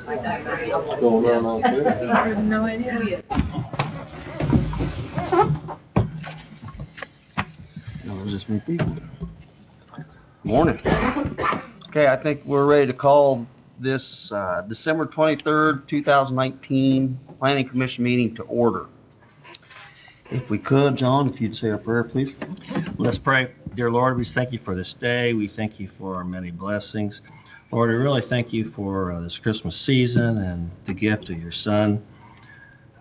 What's going on out there? I have no idea. No, there's just me people. Morning. Okay, I think we're ready to call this December 23rd, 2019 Planning Commission meeting to order. If we could, John, if you'd say a prayer, please. Let's pray. Dear Lord, we thank you for this day. We thank you for our many blessings. Lord, we really thank you for this Christmas season and the gift of your Son.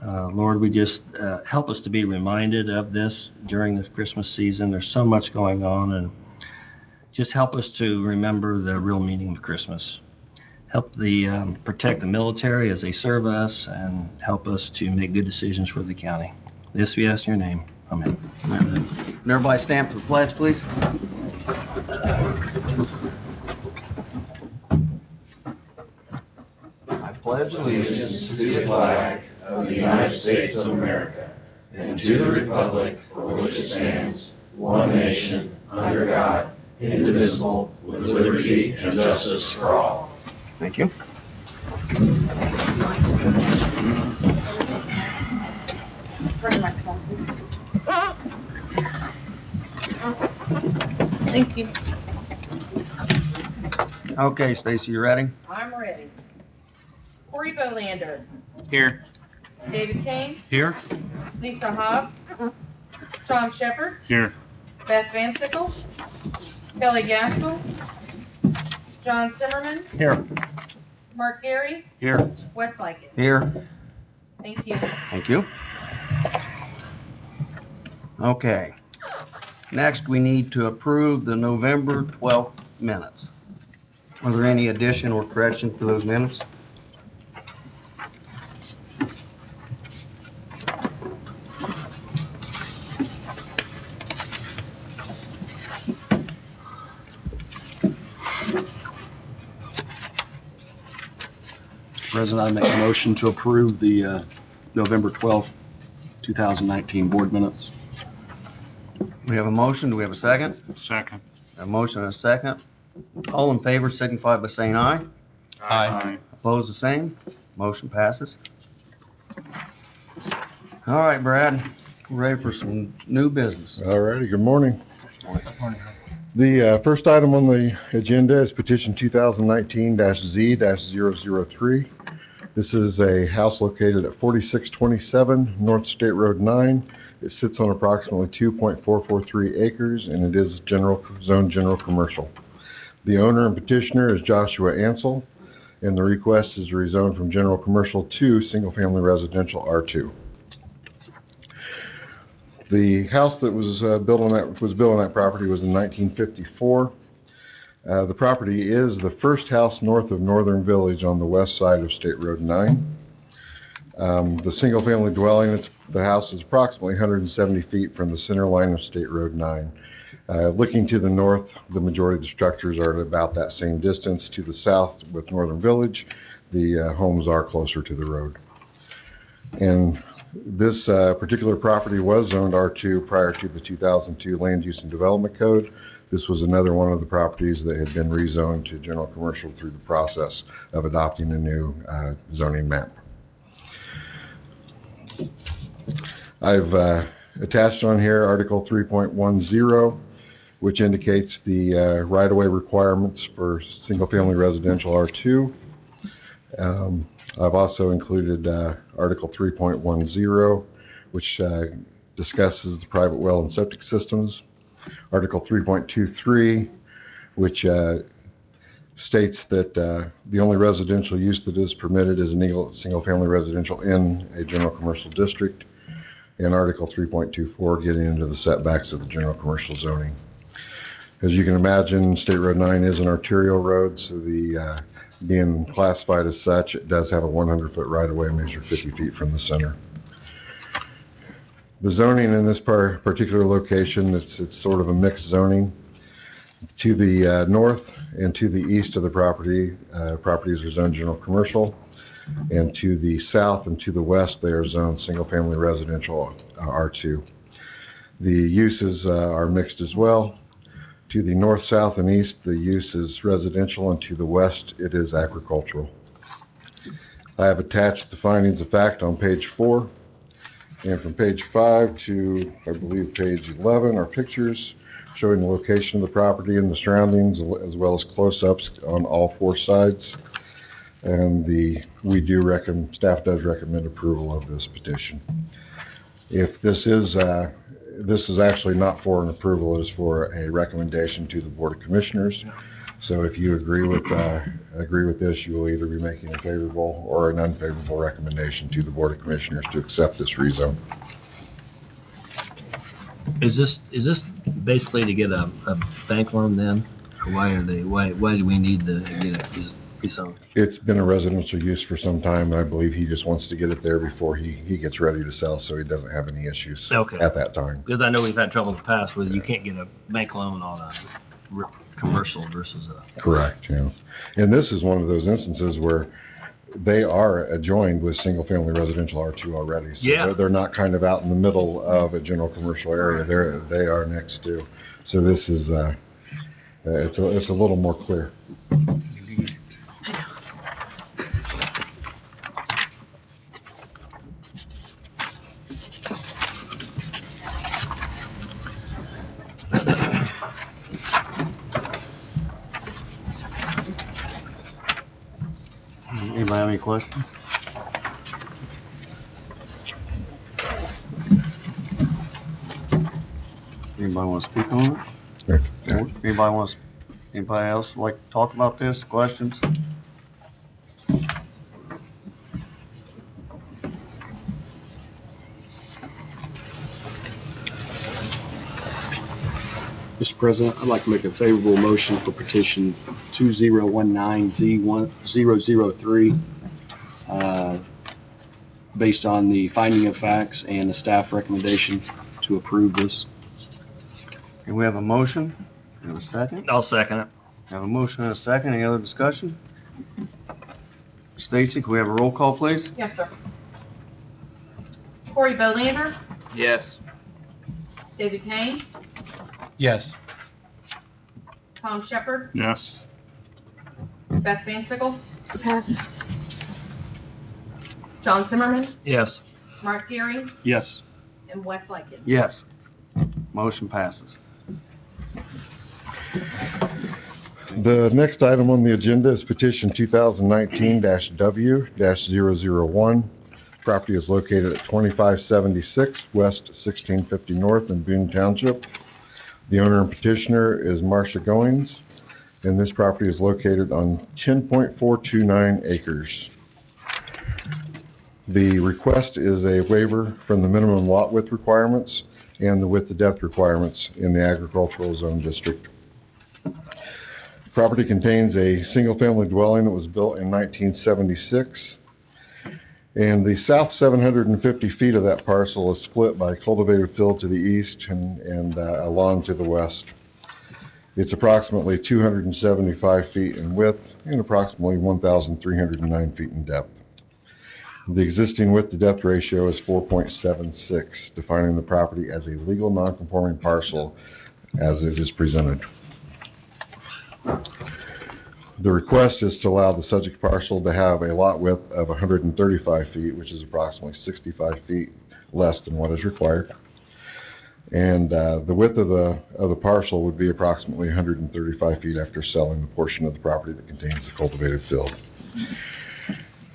Lord, we just help us to be reminded of this during the Christmas season. There's so much going on, and just help us to remember the real meaning of Christmas. Help protect the military as they serve us, and help us to make good decisions for the county. This we ask in your name. Amen. And everybody stand for the pledge, please. I pledge Allegiance to the flag of the United States of America and to the republic for which it stands, one nation, under God, indivisible, with liberty and justice for all. Thank you. Thank you. Okay, Stacy, you ready? I'm ready. Corey Bolander, Here. David Kane, Here. Lisa Hobbs, Tom Shepard, Here. Beth Van Sickle, Kelly Gaskell, John Zimmerman, Here. Mark Gary, Here. Wes Lykin. Here. Thank you. Thank you. Okay. Next, we need to approve the November 12th minutes. Are there any addition or correction to those minutes? President, I make a motion to approve the November 12th, 2019 board minutes. We have a motion. Do we have a second? Second. A motion and a second. All in favor signify by saying aye. Aye. Opposed, the same. Motion passes. All right, Brad, we're ready for some new business. All righty, good morning. The first item on the agenda is petition 2019-Z-003. This is a house located at 4627 North State Road 9. It sits on approximately 2.443 acres, and it is general commercial. The owner and petitioner is Joshua Ansel, and the request is to rezone from general commercial to single-family residential R2. The house that was built on that property was in 1954. The property is the first house north of Northern Village on the west side of State Road 9. The single-family dwelling, the house is approximately 170 feet from the center line of State Road 9. Looking to the north, the majority of the structures are at about that same distance. To the south with Northern Village, the homes are closer to the road. And this particular property was zoned R2 prior to the 2002 Land Use and Development Code. This was another one of the properties that had been rezoned to general commercial through the process of adopting a new zoning map. I've attached on here Article 3.10, which indicates the right-of-way requirements for single-family residential R2. I've also included Article 3.10, which discusses the private well and septic systems. Article 3.23, which states that the only residential use that is permitted is a single-family residential in a general commercial district. And Article 3.24, getting into the setbacks of the general commercial zoning. As you can imagine, State Road 9 is an arterial road, so the being classified as such, it does have a 100-foot right-of-way measured 50 feet from the center. The zoning in this particular location, it's sort of a mixed zoning. To the north and to the east of the properties are zoned general commercial, and to the south and to the west, they are zoned single-family residential R2. The uses are mixed as well. To the north, south, and east, the use is residential, and to the west, it is agricultural. I have attached the findings of fact on page 4. And from page 5 to, I believe, page 11 are pictures showing the location of the property and the surroundings, as well as close-ups on all 4 sides. And staff does recommend approval of this petition. If this is actually not for an approval, it is for a recommendation to the Board of Commissioners. So if you agree with this, you will either be making a favorable or an unfavorable recommendation to the Board of Commissioners to accept this rezone. Is this basically to get a bank loan then? Or why do we need to get it rezoned? It's been a residential use for some time, and I believe he just wants to get it there before he gets ready to sell, so he doesn't have any issues at that time. Because I know we've had trouble in the past with you can't get a bank loan on a commercial versus a... Correct, yeah. And this is one of those instances where they are adjoined with single-family residential R2 already. So Yeah. they're not kind of out in the middle of a general commercial area. They are next to. So this is, it's a little more clear. Anybody have any questions? Anybody want to speak on it? Yeah. Anybody else like to talk about this? Questions? Mr. President, I'd like to make a favorable motion for petition 2019Z1003, based on the finding of facts and the staff recommendation to approve this. Okay, we have a motion. We have a second. I'll second it. We have a motion and a second. Any other discussion? Stacy, can we have a roll call, please? Yes, sir. Corey Bolander, Yes. David Kane, Yes. Tom Shepherd, Yes. Beth Van Sickle. Pass. John Zimmerman, Yes. Mark Geary, Yes. and Wes Lightgev. Yes. Motion passes. The next item on the agenda is petition 2019-W-001. Property is located at 2576 West 1650 North in Boone Township. The owner and petitioner is Marcia Goings, and this property is located on 10.429 acres. The request is a waiver from the minimum lot width requirements and the width to depth requirements in the agricultural zone district. Property contains a single-family dwelling that was built in 1976. And the south 750 feet of that parcel is split by cultivated field to the east and a lawn to the west. It's approximately 275 feet in width and approximately 1,309 feet in depth. The existing width to depth ratio is 4.76, defining the property as a legal non-conforming parcel as it is presented. The request is to allow the subject parcel to have a lot width of 135 feet, which is approximately 65 feet less than what is required. And the width of the parcel would be approximately 135 feet after selling the portion of the property that contains the cultivated field.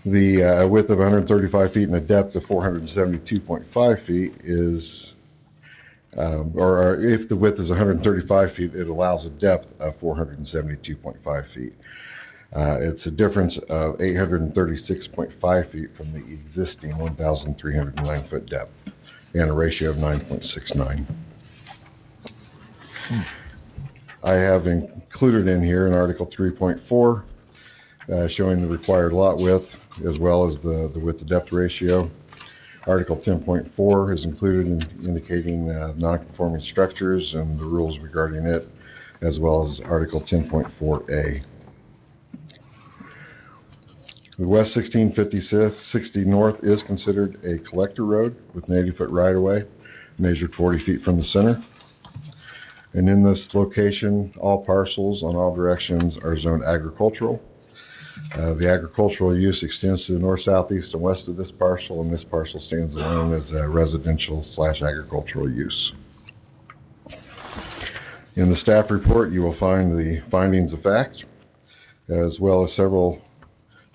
The width of 135 feet and a depth of 472.5 feet is, or if the width is 135 feet, it allows a depth of 472.5 feet. It's a difference of 836.5 feet from the existing 1,309 foot depth and a ratio of 9.69. I have included in here in Article 3.4 showing the required lot width as well as the width to depth ratio. Article 10.4 is included in indicating non-conforming structures and the rules regarding it, as well as Article 10.4A. The West 1650-60 North is considered a collector road with an 80-foot right-of-way, measured 40 feet from the center. And in this location, all parcels on all directions are zoned agricultural. The agricultural use extends to the north, southeast, and west of this parcel, and this parcel stands alone as a residential/agricultural use. In the staff report, you will find the findings of fact, as well as several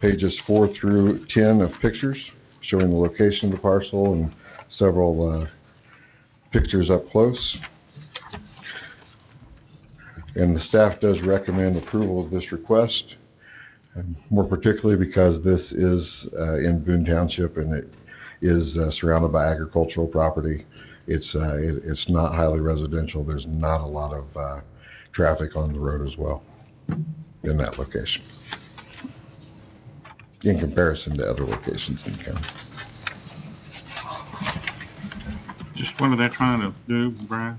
pages 4 through 10 of pictures showing the location of the parcel and several pictures up close. And the staff does recommend approval of this request, more particularly because this is in Boone Township and it is surrounded by agricultural property. It's not highly residential. There's not a lot of traffic on the road as well in that location, in comparison to other locations in the county. Just what are they trying to do, Brian?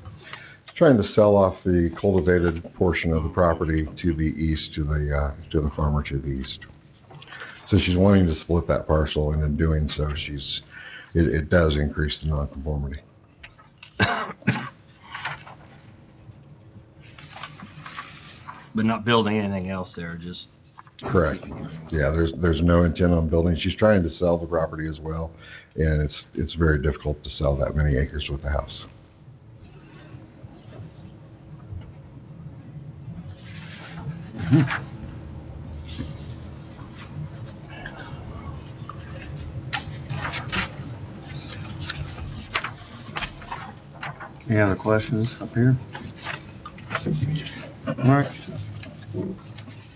Trying to sell off the cultivated portion of the property to the east, to the farmer to the east. So she's wanting to split that parcel, and in doing so, it does increase the nonconformity. But not building anything else there, just, Correct. Yeah, there's no intent on building. She's trying to sell the property as well, and it's very difficult to sell that many acres with the house. Any other questions up here? Mark?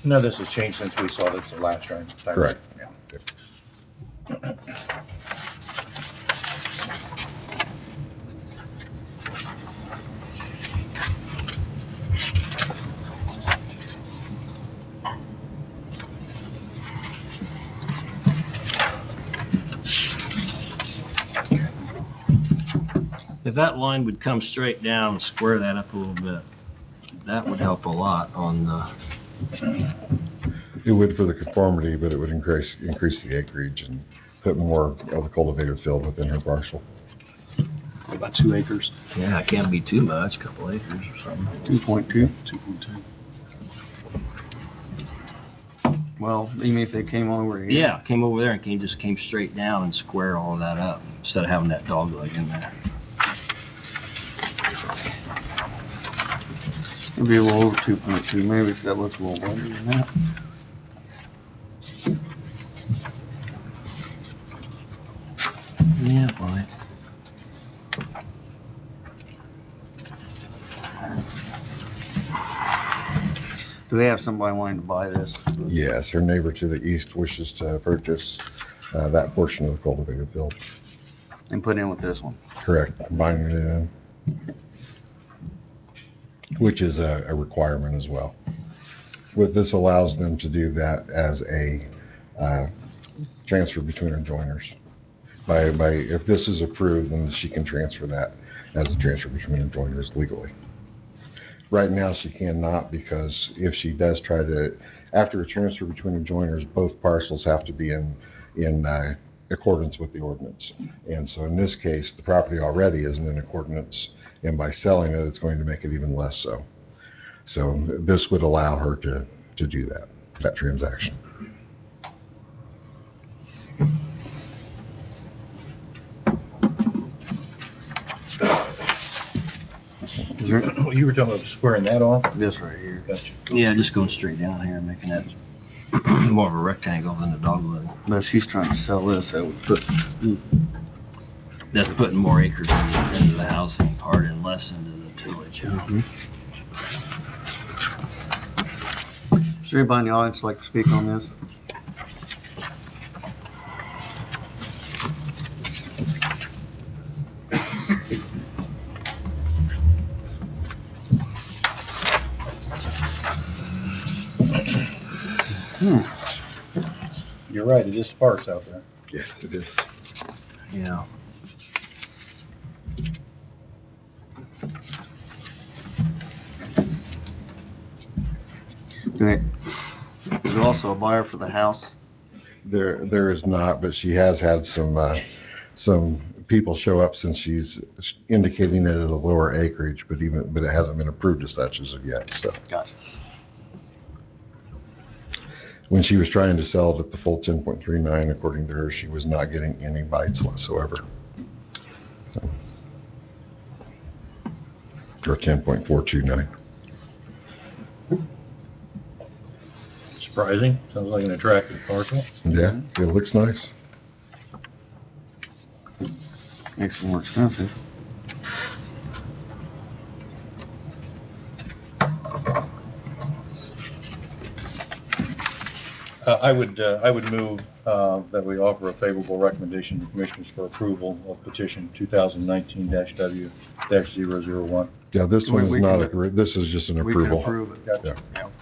No, this has changed since we saw this the last time. Correct. Yeah. if that line would come straight down and square that up a little bit, that would help a lot on the, It would for the conformity, but it would increase the acreage and put more of the cultivated field within her parcel. About 2 acres. yeah, it can't be too much, a couple acres or something. 2.2? 2.2. Well, you mean if they came over here? Yeah, came over there and just came straight down and square all of that up, instead of having that dog leg in there. It'd be a little over 2.2, maybe, because that looks a little better than that. Yeah, fine. Do they have somebody wanting to buy this? Yes, her neighbor to the east wishes to purchase that portion of the cultivated field. And put in with this one? Correct, combining it in, which is a requirement as well. What this allows them to do that as a transfer between adjoiners. If this is approved, then she can transfer that as a transfer between adjoiners legally. Right now, she cannot, because if she does try to, after a transfer between adjoiners, both parcels have to be in accordance with the ordinance. And so in this case, the property already isn't in accordance, and by selling it, it's going to make it even less so. So this would allow her to do that transaction. Well, you were talking about squaring that off? This right here. Gotcha. Yeah, just going straight down here, making that more of a rectangle than a dog leg. But if she's trying to sell this, that would put, That's putting more acres into the housing part and less into the tillage. Is there anybody in the audience like to speak on this? You're right, it is sparse out there. Yes, it is. Yeah. Is there also a buyer for the house? There is not, but she has had some people show up since she's indicating it at a lower acreage, but it hasn't been approved as such as of yet, so. Gotcha. when she was trying to sell it at the full 10.39, according to her, she was not getting any bites whatsoever. So, or 10.429. Surprising. Sounds like an attractive parcel. Yeah, it looks nice. Makes it more expensive. I would move that we offer a favorable recommendation to commissioners for approval of petition 2019-W-001. Yeah, this one We is not can- this is just an We can approval. approve it. Yeah.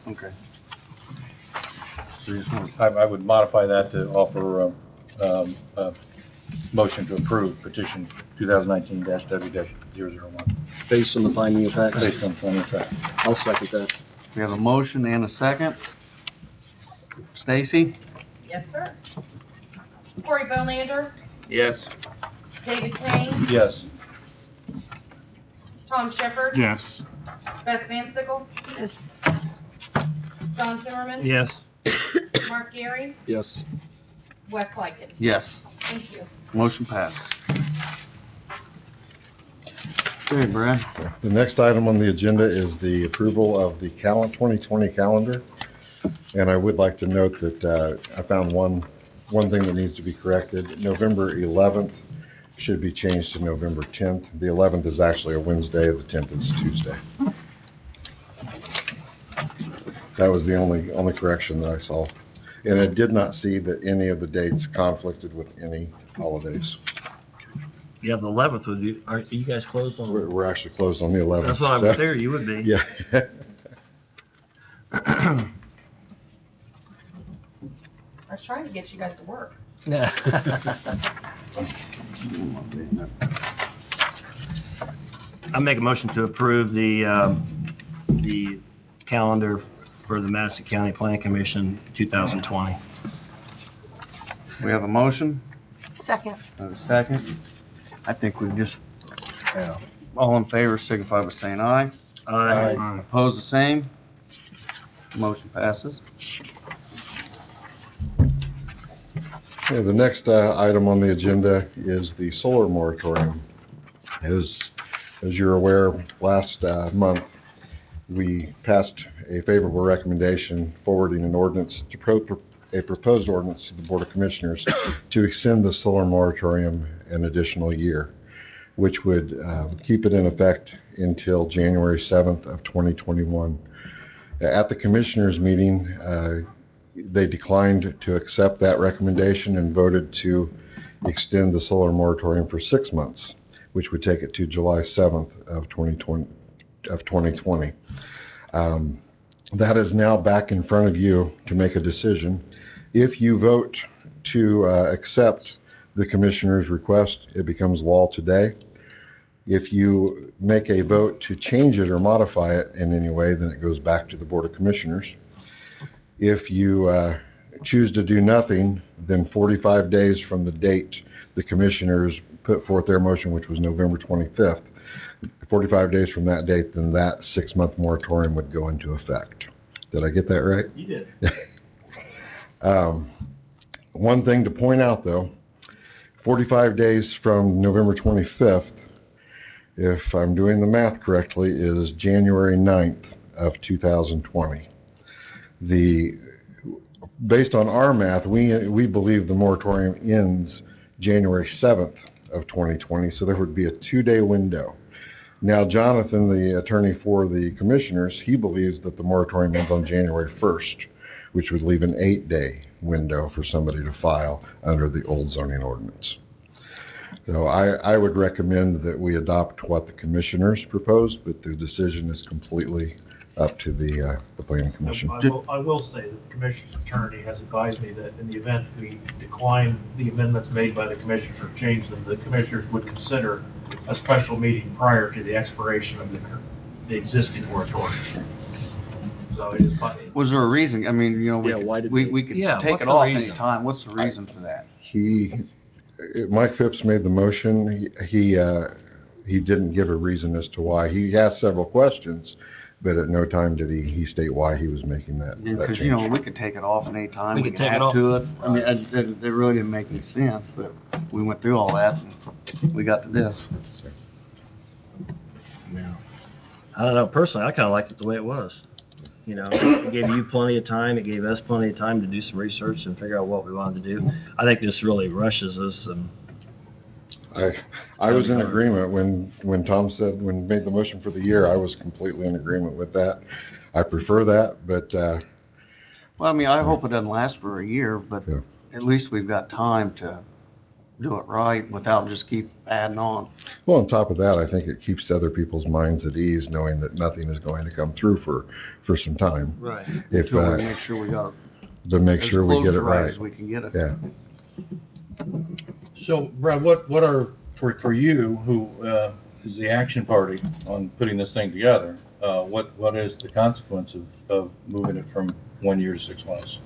Okay. So you just want- I would modify that to offer a motion to approve petition 2019-W-001 Based on the finding of facts? based on finding of fact. I'll second that. We have a motion and a second. Stacy? Yes, sir. Corey Bowlander, Yes. David Kane, Yes. Tom Shepherd, Yes. Beth Van Sickle, Yes. John Zimmerman, Yes. Mark Gary, Yes. Wes Likens. Yes. Thank you. Motion passes. Okay, Brad. The next item on the agenda is the approval of the 2020 calendar. And I would like to note that I found one thing that needs to be corrected. November 11th should be changed to November 10th. The 11th is actually a Wednesday, the 10th is Tuesday. That was the only correction that I saw. And I did not see that any of the dates conflicted with any holidays. Yeah, the 11th, are you guys closed on? We're actually closed on the 11th. That's what I so- was there, you would be. Yeah. I was trying to get you guys to work. I make a motion to approve the calendar for the Madison County Planning Commission 2020. We have a motion, Second. and a second. I think we just, all in favor signify by saying aye. Aye. Opposed, the same. Motion passes. Okay, the next item on the agenda is the solar moratorium. As you're aware, last month, we passed a favorable recommendation forwarding an ordinance to a proposed ordinance to the Board of Commissioners to extend the solar moratorium an additional year, which would keep it in effect until January 7th of 2021. At the Commissioners meeting, they declined to accept that recommendation and voted to extend the solar moratorium for 6 months, which would take it to July 7th of 2020. That is now back in front of you to make a decision. If you vote to accept the Commissioner's request, it becomes law today. If you make a vote to change it or modify it in any way, then it goes back to the Board of Commissioners. If you choose to do nothing, then 45 days from the date the Commissioners put forth their motion, which was November 25th, 45 days from that date, then that 6-month moratorium would go into effect. Did I get that right? You did. One thing to point out, though, 45 days from November 25th, if I'm doing the math correctly, is January 9th of 2020. Based on our math, we believe the moratorium ends January 7th of 2020, so there would be a 2-day window. Now, Jonathan, the attorney for the Commissioners, he believes that the moratorium ends on January 1st, which would leave an 8-day window for somebody to file under the old zoning ordinance. So I would recommend that we adopt what the Commissioners proposed, but the decision is completely up to the Planning Commission. I will say that the Commissioner's attorney has advised me that in the event we decline the amendments made by the Commissioners or change them, the Commissioners would consider a special meeting prior to the expiration of the existing moratorium. So it is, Was there a reason? I mean, you know, Yeah, why did we could Yeah, take what's it the off reason? any time. What's the reason for that? Mike Phipps made the motion. He didn't give a reason as to why. He asked several questions, but at no time did he state why he was making that Because, you know, change. we could take it off at any time. We We could could take it add off. to it. I mean, it really didn't make any sense, but we went through all that and we got to this. Yeah. I don't know, personally, I kind of liked it the way it was. You know, it gave you plenty of time, it gave us plenty of time to do some research and figure out what we wanted to do. I think this really rushes us and I was in agreement when Tom said, when made the motion for the year, I was completely in agreement with that. I prefer that, but, Well, I mean, I hope it doesn't last for a year, but Yeah. at least we've got time to do it right without just keep adding on. well, on top of that, I think it keeps other people's minds at ease knowing that nothing is going to come through for some time. Right. If, Until we make sure we got to make as sure we close get to it right right. as we can get it. Yeah. So, Brad, what are, for you, who is the action party on putting this thing together, what is the consequence of moving it from 1 year to 6 months?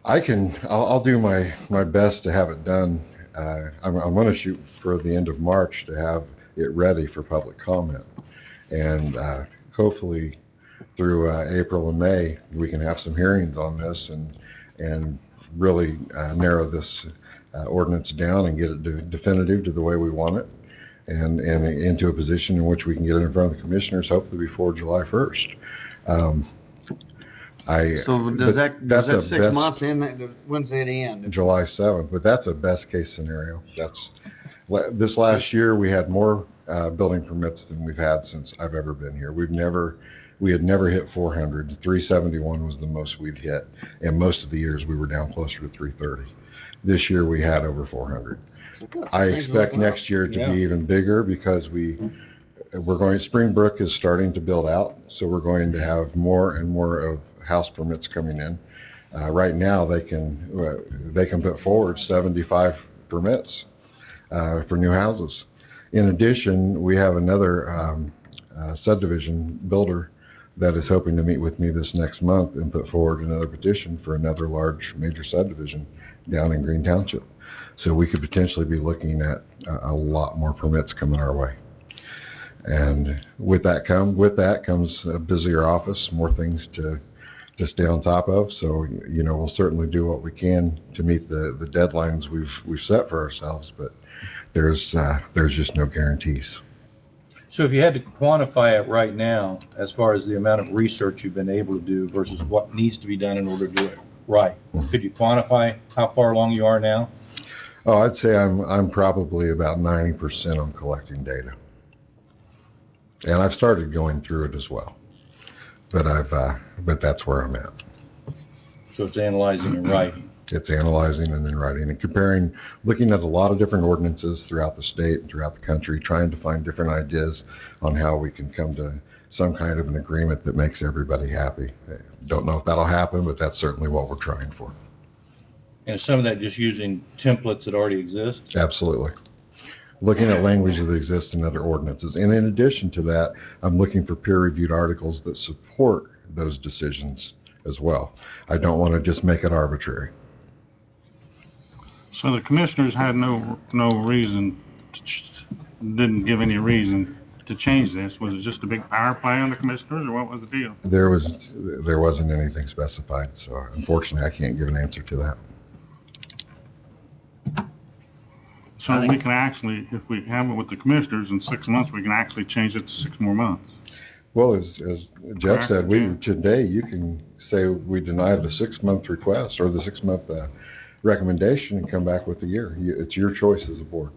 I'll do my best to have it done. I'm going to shoot for the end of March to have it ready for public comment. And hopefully through April and May, we can have some hearings on this and really narrow this ordinance down and get it definitive to the way we want it and into a position in which we can get it in front of the commissioners hopefully before July 1st. So does that that's a 6 best- months in, when's it end? July 7th, but that's a best case scenario. This last year, we had more building permits than we've had since I've ever been here. We had never hit 400. 371 was the most we'd hit, and most of the years we were down closer to 330. This year, we had over 400. I expect next year to be even bigger because Springbrook is starting to build out, so we're going to have more and more of house permits coming in. Right now, they can put forward 75 permits for new houses. In addition, we have another subdivision builder that is hoping to meet with me this next month and put forward another petition for another large major subdivision down in Green Township. So we could potentially be looking at a lot more permits coming our way. And with that comes a busier office, more things to stay on top of. So, you know, we'll certainly do what we can to meet the deadlines we've set for ourselves, but there's just no guarantees. So if you had to quantify it right now, as far as the amount of research you've been able to do versus what needs to be done in order to do it right, could you quantify how far along you are now? Oh, I'd say I'm probably about 90% on collecting data. And I've started going through it as well. But that's where I'm at. So it's analyzing and writing. It's analyzing and then writing and comparing, looking at a lot of different ordinances throughout the state and throughout the country, trying to find different ideas on how we can come to some kind of an agreement that makes everybody happy. Don't know if that'll happen, but that's certainly what we're trying for. And some of that just using templates that already exist? Absolutely. Looking at language that exists in other ordinances. And in addition to that, I'm looking for peer-reviewed articles that support those decisions as well. I don't want to just make it arbitrary. So the commissioners had no reason, didn't give any reason to change this. Was it just a big power play on the commissioners, or what was the deal? There wasn't anything specified, so unfortunately I can't give an answer to that. So we can actually, if we have it with the commissioners in 6 months, we can actually change it to 6 more months. Well, as Jeff said, today you can say we deny the 6-month request or the 6-month recommendation and come back with a year. It's your choice as a board.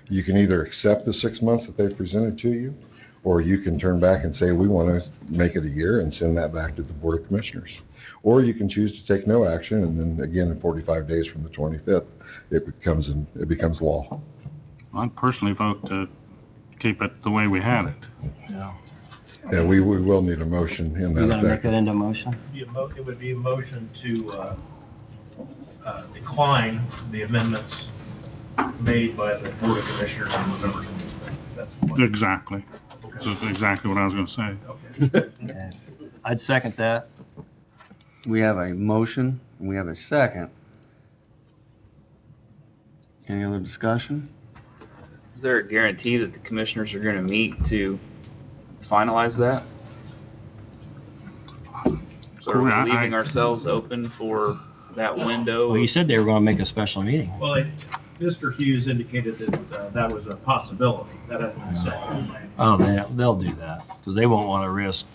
You can either accept the 6 months that they've presented to you, or you can turn back and say, we want to make it a year and send that back to the Board of Commissioners. Or you can choose to take no action, and then again, in 45 days from the 25th, it becomes law. I'd personally vote to keep it the way we had it. Yeah, we will need a motion in that You gotta make effect. it into motion? It would be a motion to decline the amendments made by the Board of Commissioners on November 25th. That's what. Exactly. Okay. That's exactly what I was gonna say. Okay. Okay. I'd second that. We have a motion, and we have a second. Any other discussion? Is there a guarantee that the commissioners are going to meet to finalize that? So are we Correct. leaving ourselves open for that window? Well, you said they were gonna make a special meeting. Well, Mr. Hughes indicated that that was a possibility. That hasn't been said. Oh, they'll do that, because they won't wanna risk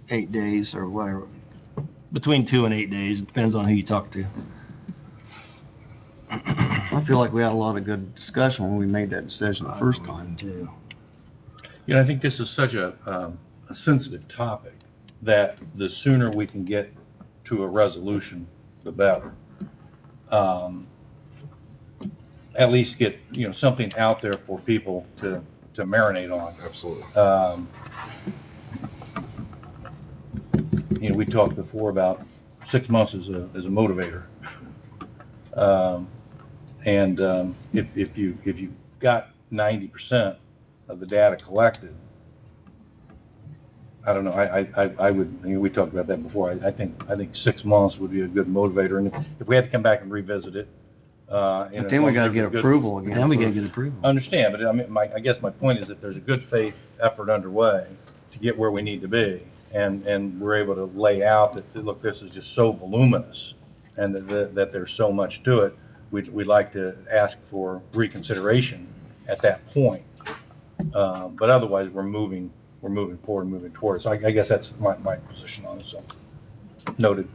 8 days or whatever. Between 2 and 8 days, depends on who you talk to. I feel like we had a lot of good discussion when we made that decision the first time. Too. You know, I think this is such a sensitive topic that the sooner we can get to a resolution, the better. At least get, you know, something out there for people to marinate on. Absolutely. You know, we talked before about 6 months as a motivator. If you've got 90% of the data collected, I don't know, I would, you know, we talked about that before, I think 6 months would be a good motivator, and if we had to come back and revisit it, But then we gotta get approval again. Then we gotta get approval. Understand, but I mean, I guess my point is that there's a good faith effort underway to get where we need to be, and we're able to lay out that, look, this is just so voluminous, and that there's so much to it, we'd like to ask for reconsideration at that point. But otherwise, we're moving forward, moving towards. So I guess that's my position on it, so, noted.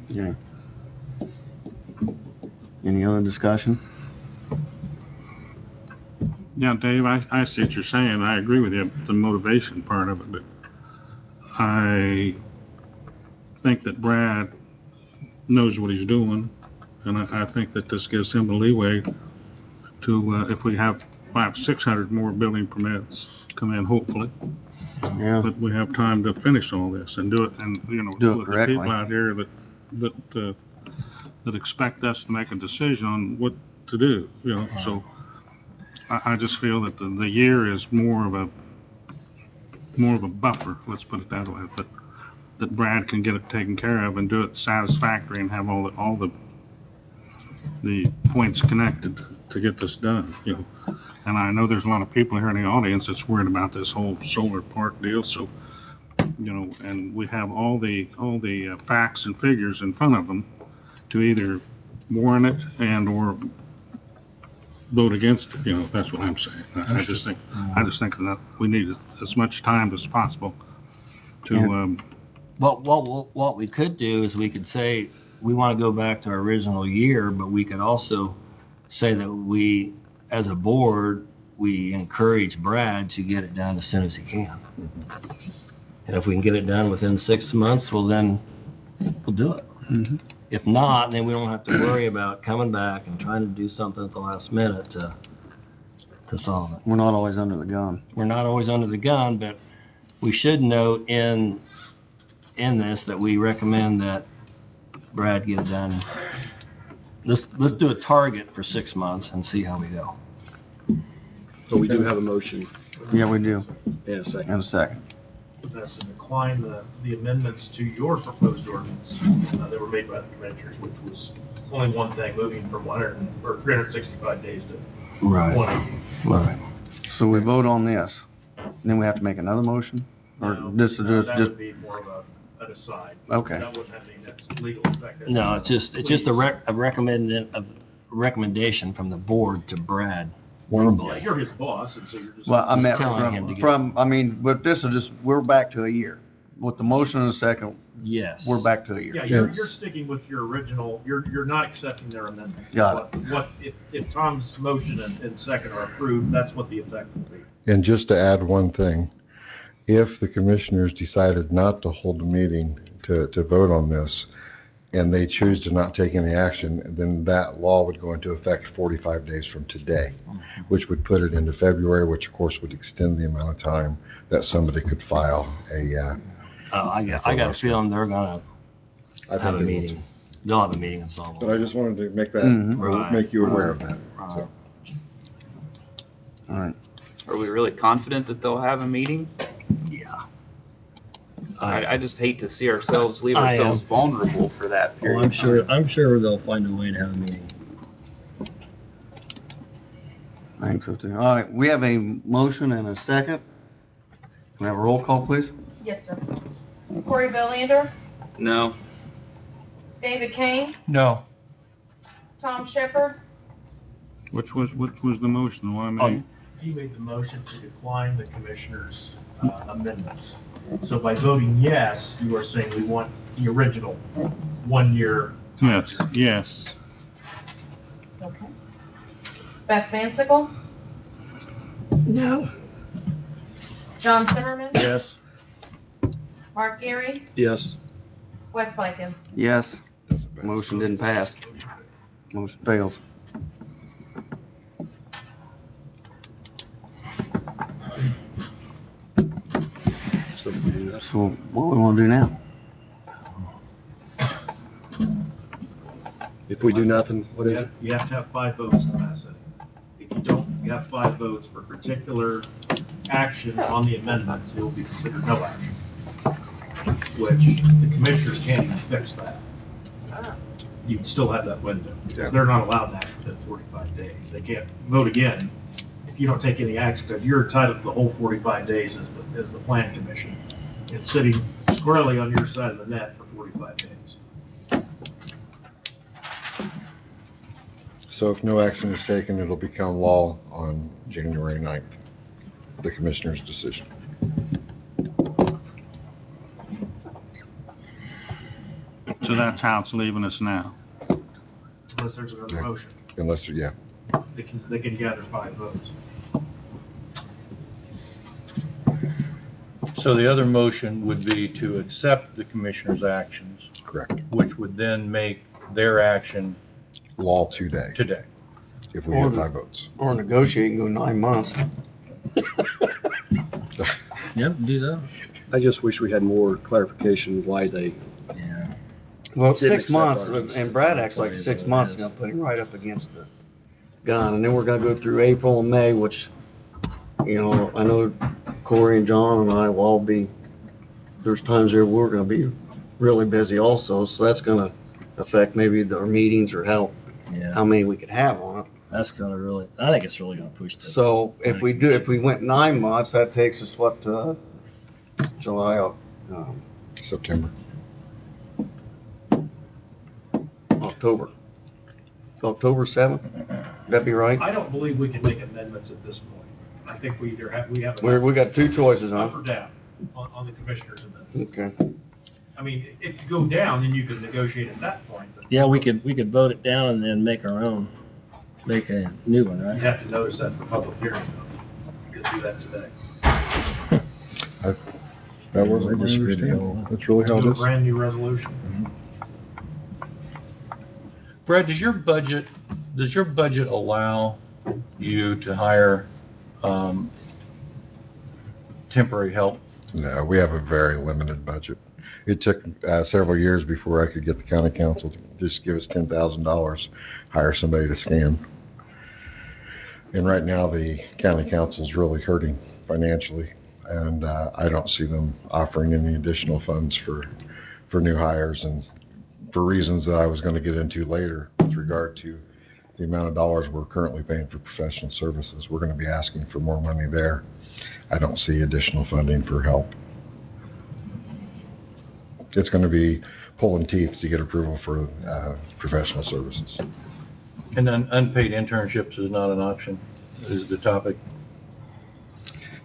Yeah. Any other discussion? Yeah, Dave, I see what you're saying. I agree with you, the motivation part of it, but I think that Brad knows what he's doing, and I think that this gives him the leeway to, if we have 500-600 more building permits come in, hopefully, Yeah. but we have time to finish all this and do it, and, you know, Do it with the correctly. people out here that expect us to make a decision on what to do, you know, so I just feel that the year is more of a buffer, let's put it that way, that Brad can get it taken care of and do it satisfactory and have all the points connected to get this done, you know. And I know there's a lot of people here in the audience that's worried about this whole solar park deal, so, you know, and we have all the facts and figures in front of them to either warrant it and/or vote against it, you know, that's what I'm saying. I just think that we need as much time as possible to, What we could do is we could say, we wanna go back to our original year, but we could also say that we, as a board, we encourage Brad to get it done as soon as he can. And if we can get it done within 6 months, well, then we'll do it. Mhm. If not, then we don't have to worry about coming back and trying to do something at the last minute to solve it. We're not always under the gun. We're not always under the gun, but we should note in this that we recommend that Brad get it done. Let's do a target for 6 months and see how we go. So we do have a motion Yeah, we do. in a second. In a second. That's to decline the amendments to your proposed ordinance that were made by the commissioners, which was only one thing, moving from 365 days to 180. Right. So we vote on this, then we have to make another motion? Or No, this is no, that just, would be more of an aside. Okay. That wouldn't have any next legal effect. No, it's just a recommendation from the board to Brad. Yeah, verbally. you're his boss, and so you're just. well, I Just meant telling him to get- I mean, but this is just, we're back to a year. With the motion in a second, Yes. we're back to a year. Yeah, you're sticking with your original, you're not accepting their amendments. Got If Tom's motion and second are approved, that's what the effect will be. And just to add one thing, if the commissioners decided not to hold a meeting to vote on this, and they choose to not take any action, then that law would go into effect 45 days from today, which would put it into February, which of course would extend the amount of time that somebody could file I got a feeling they're gonna I have a think they will meeting. too. They'll have a meeting and solve But I it. just wanted to make that, Mhm. make you aware of that. Right. So, All right. Are we really confident that they'll have a meeting? Yeah. I just hate to see ourselves, leave I am. ourselves vulnerable for that Well, period. I'm sure they'll find a way to have a meeting. I think so too. All right, we have a motion and a second. Can we have a roll call, please? Yes, sir. Corey Belander, No. David Kane, No. Tom Shepherd, Which was the motion, why me? You made the motion to decline the commissioner's amendments. So by voting yes, you are saying we want the original 1 year. Yes, yes. okay. Beth Van Sickle, No. John Zimmerman, Yes. Mark Geary, Yes. Wes Likens. Yes. Motion didn't pass. Motion fails. So what do we want to do now? If we do nothing, what is it? You have to have 5 votes to pass it. If you don't have 5 votes for particular action on the amendments, it will be considered no action. Which the commissioners can't even fix that. You'd still have that window. Yeah. They're not allowed to act within 45 days. They can't vote again if you don't take any action, because you're entitled to the whole 45 days as the plan commission. It's sitting squarely on your side of the net for 45 days. So if no action is taken, it'll become law on January 9th, the commissioner's decision. So that's how it's leaving us now. Unless there's another Yeah. motion. Unless, yeah, They can gather 5 votes. So the other motion would be to accept the commissioner's actions, correct. which would then make their action Law today, today. if we get 5 votes. Or negotiate and go 9 months. Yep, do that. I just wish we had more clarification why they, Yeah. Well, Didn't 6 accept months, ours. and Brad acts like 6 months, gonna put him right up against the gun, and then we're gonna go through April and May, which, you know, I know Corey and John and I will all be, there's times there we're gonna be really busy also, so that's gonna affect maybe our meetings or how Yeah, many we could have on it. that's gonna really, I think it's really gonna push the. So if we went 9 months, that takes us what, July, September. October. So October 7th, that'd be right? I don't believe we can make amendments at this point. I think we either have, we have. We got 2 choices, Up huh? or down on the commissioners amendment. Okay. I mean, if you go down, then you can negotiate at that point, but Yeah, we could vote it down and then make our own, make a new one, you right? have to notice that for public hearing. You could do that today. That wasn't my Just read it understanding. all. That's really how it Do a is. brand new resolution. Brad, does your budget allow you to hire, temporary help? No, we have a very limited budget. It took several years before I could get the county council to just give us $10,000, hire somebody to scan. And right now, the county council's really hurting financially, and I don't see them offering any additional funds for new hires, and for reasons that I was going to get into later with regard to the amount of dollars we're currently paying for professional services. We're going to be asking for more money there. I don't see additional funding for help. It's going to be pulling teeth to get approval for professional services. And then unpaid internships is not an option, is the topic.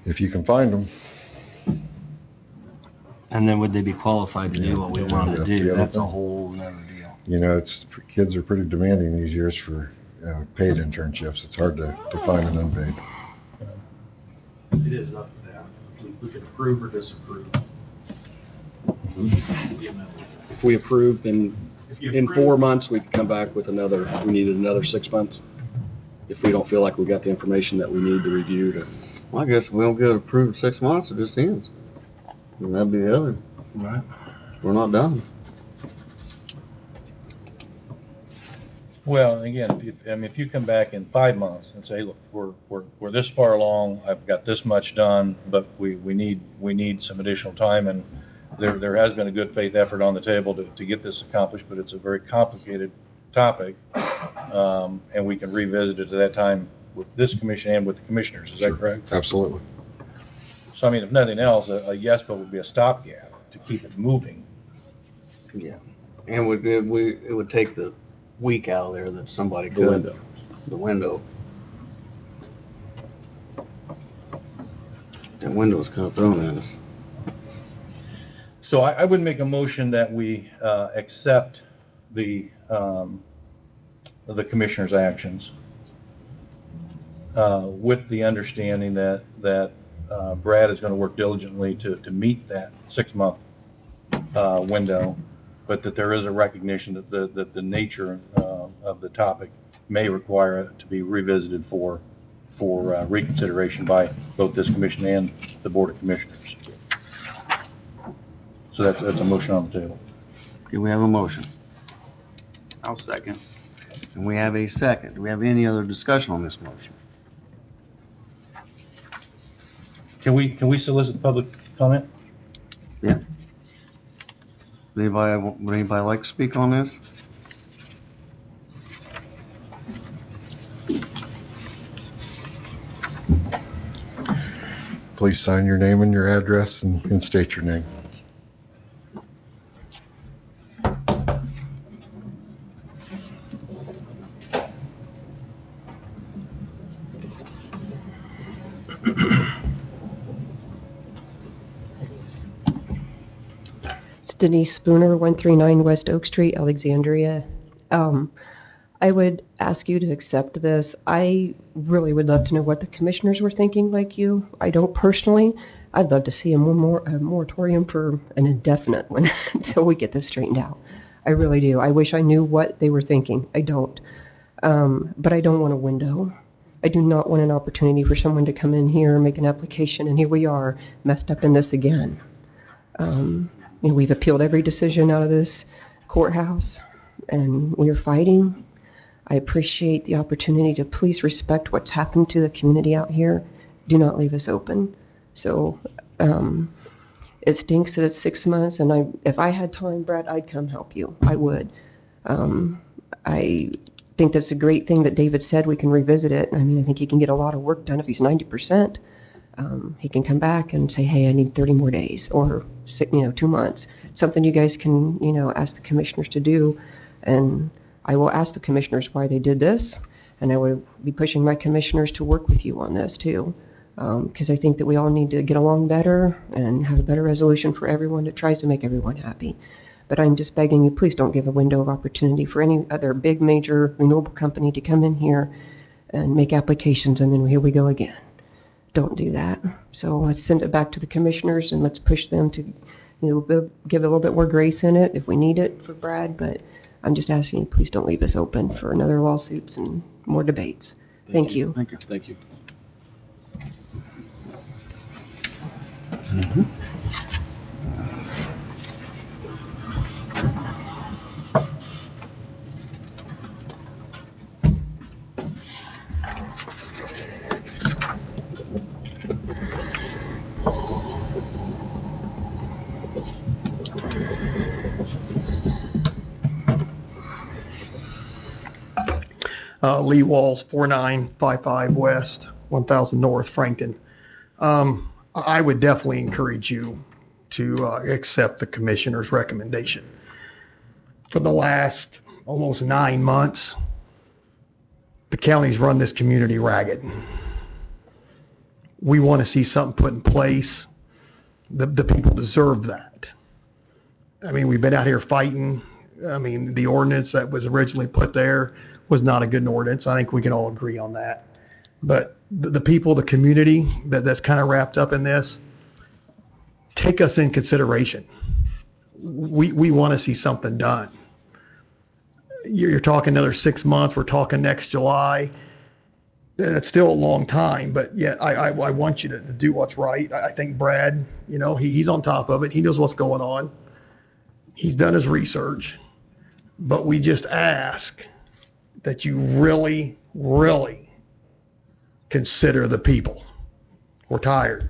If you can find them. And then would they be qualified to do what we Yeah, want to that's the do? other That's a thing. whole nother deal. You know, kids are pretty demanding these years for paid internships. It's hard to find an unpaid. It is up and down. We can approve or disapprove. The amendment. if we approve, then If you in approve- 4 months, we could come back with we needed another 6 months. If we don't feel like we got the information that we need to review to, Well, I guess if we don't get it approved in 6 months, it just ends. And that'd be the other. Right. We're not done. Well, again, if you come back in 5 months and say, look, we're this far along, I've got this much done, but we need some additional time, and there has been a good faith effort on the table to get this accomplished, but it's a very complicated topic, and we can revisit it at that time with this commission and with the commissioners, is that correct? Absolutely. So I mean, if nothing else, a yes vote would be a stopgap to keep it moving. Yeah. And it would take the week out of there that somebody The could. window. The window. That window's kind of thrown at us. So I would make a motion that we accept the commissioner's actions with the understanding that Brad is going to work diligently to meet that 6-month window, but that there is a recognition that the nature of the topic may require it to be revisited for reconsideration by both this commission and the Board of Commissioners. So that's a motion on the table. Okay, we have a motion. I'll second. And we have a second. Do we have any other discussion on this motion? Can we solicit public comment? Yeah. Would anybody like to speak on this? Please sign your name and your address and state your name. It's Denise Spooner, 139 West Oak Street, Alexandria. I would ask you to accept this. I really would love to know what the commissioners were thinking like you. I don't personally. I'd love to see a moratorium for an indefinite one until we get this straightened out. I really do. I wish I knew what they were thinking. I don't. But I don't want a window. I do not want an opportunity for someone to come in here, make an application, and here we are, messed up in this again. We've appealed every decision out of this courthouse, and we're fighting. I appreciate the opportunity to please respect what's happened to the community out here. Do not leave us open. So it stinks that it's 6 months, and if I had time, Brad, I'd come help you. I would. I think that's a great thing that David said. We can revisit it. I mean, I think he can get a lot of work done if he's 90%. He can come back and say, hey, I need 30 more days or 2 months. Something you guys can, ask the commissioners to do. And I will ask the commissioners why they did this. And I will be pushing my commissioners to work with you on this too. Because I think that we all need to get along better and have a better resolution for everyone that tries to make everyone happy. But I'm just begging you, please don't give a window of opportunity for any other big major renewable company to come in here and make applications, and then here we go again. Don't do that. So let's send it back to the commissioners and let's push them to, give a little bit more grace in it if we need it for Brad. But I'm just asking you, please don't leave us open for another lawsuits and more debates. Thank you. Thank you. Thank you. Lee Walls, 4955 West, 1000 North, Frankton. I would definitely encourage you to accept the commissioner's recommendation. For the last almost 9 months, the county's run this community ragged. We want to see something put in place. The people deserve that. I mean, we've been out here fighting. I mean, the ordinance that was originally put there was not a good ordinance. I think we can all agree on that. But the people, the community that's kind of wrapped up in this, take us in consideration. We want to see something done. You're talking another 6 months. We're talking next July. That's still a long time, but yet I want you to do what's right. I think Brad, he's on top of it. He knows what's going on. He's done his research. But we just ask that you really, really consider the people. We're tired.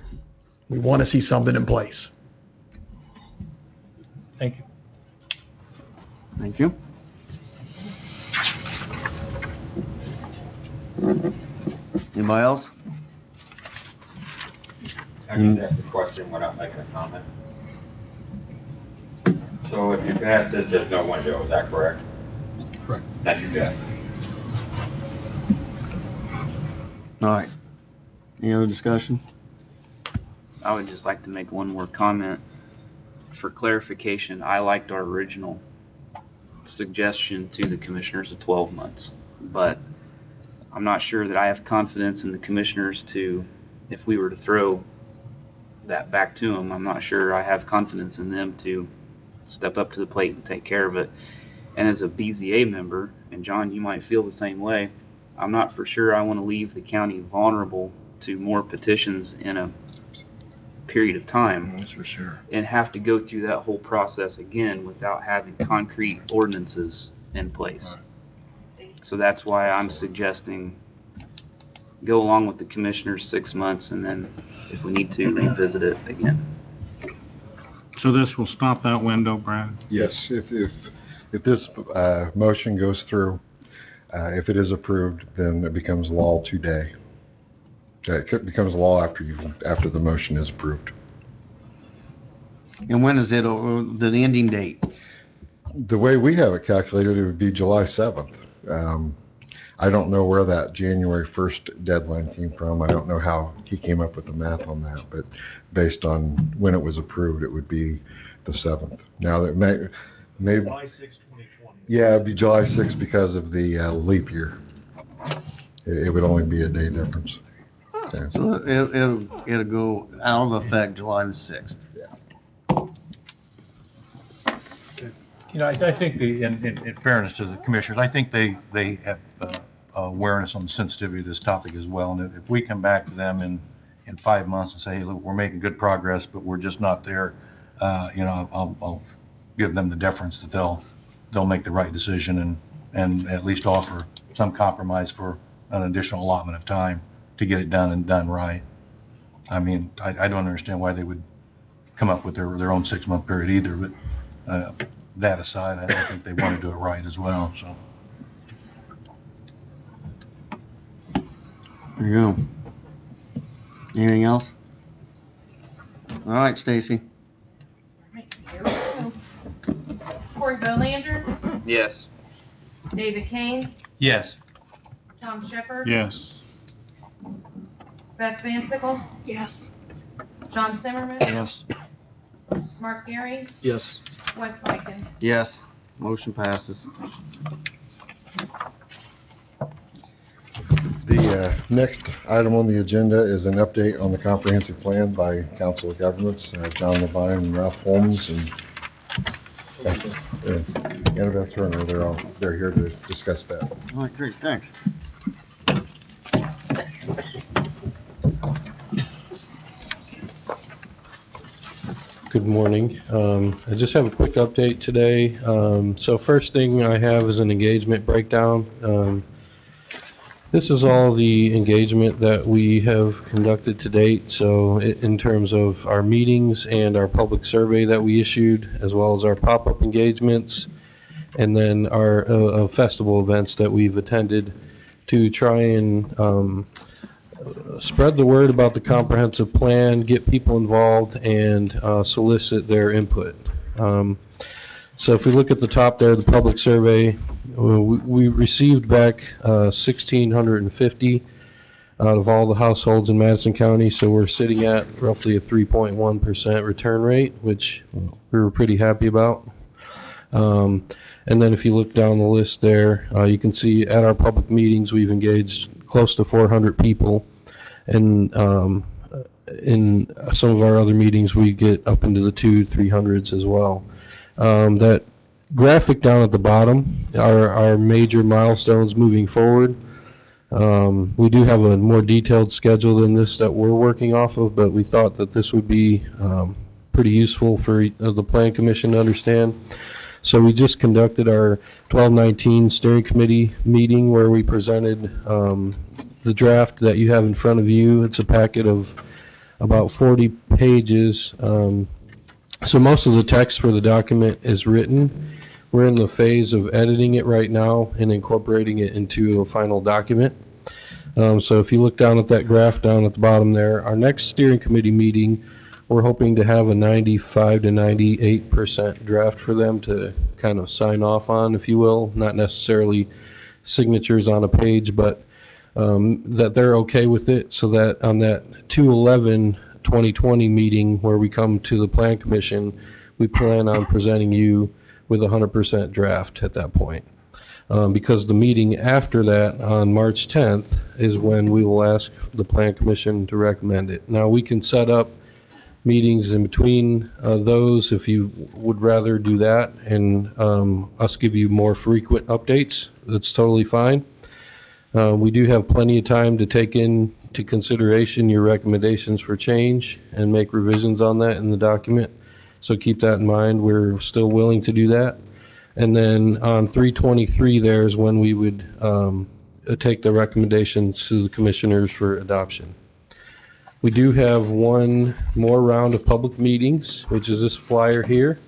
We want to see something in place. Thank you. Thank you. Anybody else? I can ask a question without making a comment. So if you pass this, there's no window, is that correct? Correct. Thank you, Jeff. All right. Any other discussion? I would just like to make one more comment. For clarification, I liked our original suggestion to the commissioners of 12 months, but I'm not sure that I have confidence in the commissioners to, if we were to throw that back to them, I'm not sure I have confidence in them to step up to the plate and take care of it. And as a BZA member, and John, you might feel the same way, I'm not for sure I want to leave the county vulnerable to more petitions in a period of time. That's for sure. And have to go through that whole process again without having concrete ordinances in place. So that's why I'm suggesting go along with the commissioners 6 months, and then if we need to, revisit it again. So this will stop that window, Brad? Yes, if this motion goes through, if it is approved, then it becomes law today. It becomes law after the motion is approved. And when is it, the ending date? The way we have it calculated, it would be July 7th. I don't know where that January 1st deadline came from. I don't know how he came up with the math on that, but based on when it was approved, it would be the 7th. Now that maybe July 6, 2020. yeah, it'd be July 6th because of the leap year. It would only be a day difference. Okay. So it'll go out of effect July the 6th. You know, I think in fairness to the commissioners, I think they have awareness on the sensitivity of this topic as well. And if we come back to them in 5 months and say, hey, look, we're making good progress, but we're just not there, I'll give them the deference that they'll make the right decision and at least offer some compromise for an additional allotment of time to get it done and done right. I mean, I don't understand why they would come up with their own 6-month period either, but that aside, I think they want to do it right as well, so. There you go. Anything else? All right, Stacy. Here we go. Corey Bolander, Yes. David Kane, Yes. Tom Shepherd. Yes. Beth Van Sickle, Yes. John Zimmerman, Yes. Mark Gary, Yes. Wes Likens. Yes. Motion passes. The next item on the agenda is an update on the comprehensive plan by Council of Governments, John Levine and Ralph Holmes and Annabeth Turner. They're here to discuss that. All right, great, thanks. Good morning. I just have a quick update today. So first thing I have is an engagement breakdown. This is all the engagement that we have conducted to date. So in terms of our meetings and our public survey that we issued, as well as our pop-up engagements, and then our festival events that we've attended to try and spread the word about the comprehensive plan, get people involved, and solicit their input. So if we look at the top there, the public survey, we received back 1,650 out of all the households in Madison County, so we're sitting at roughly a 3.1% return rate, which we were pretty happy about. And then if you look down the list there, you can see at our public meetings, we've engaged close to 400 people. And in some of our other meetings, we get up into the 200-300s as well. That graphic down at the bottom are our major milestones moving forward. We do have a more detailed schedule than this that we're working off of, but we thought that this would be pretty useful for the Plan Commission to understand. So we just conducted our 12/19 steering committee meeting where we presented the draft that you have in front of you. It's a packet of about 40 pages. So most of the text for the document is written. We're in the phase of editing it right now and incorporating it into a final document. So if you look down at that graph down at the bottom there, our next steering committee meeting, we're hoping to have a 95 to 98% draft for them to kind of sign off on, if you will, not necessarily signatures on a page, but that they're okay with it, so that on that 2/11/2020 meeting where we come to the Plan Commission, we plan on presenting you with a 100% draft at that point. Because the meeting after that, on March 10th, is when we will ask the Plan Commission to recommend it. Now, we can set up meetings in between those if you would rather do that, and us give you more frequent updates. That's totally fine. We do have plenty of time to take into consideration your recommendations for change and make revisions on that in the document. So keep that in mind. We're still willing to do that. And then on 3/23 there is when we would take the recommendations to the commissioners for adoption. We do have one more round of public meetings, which is this flyer here.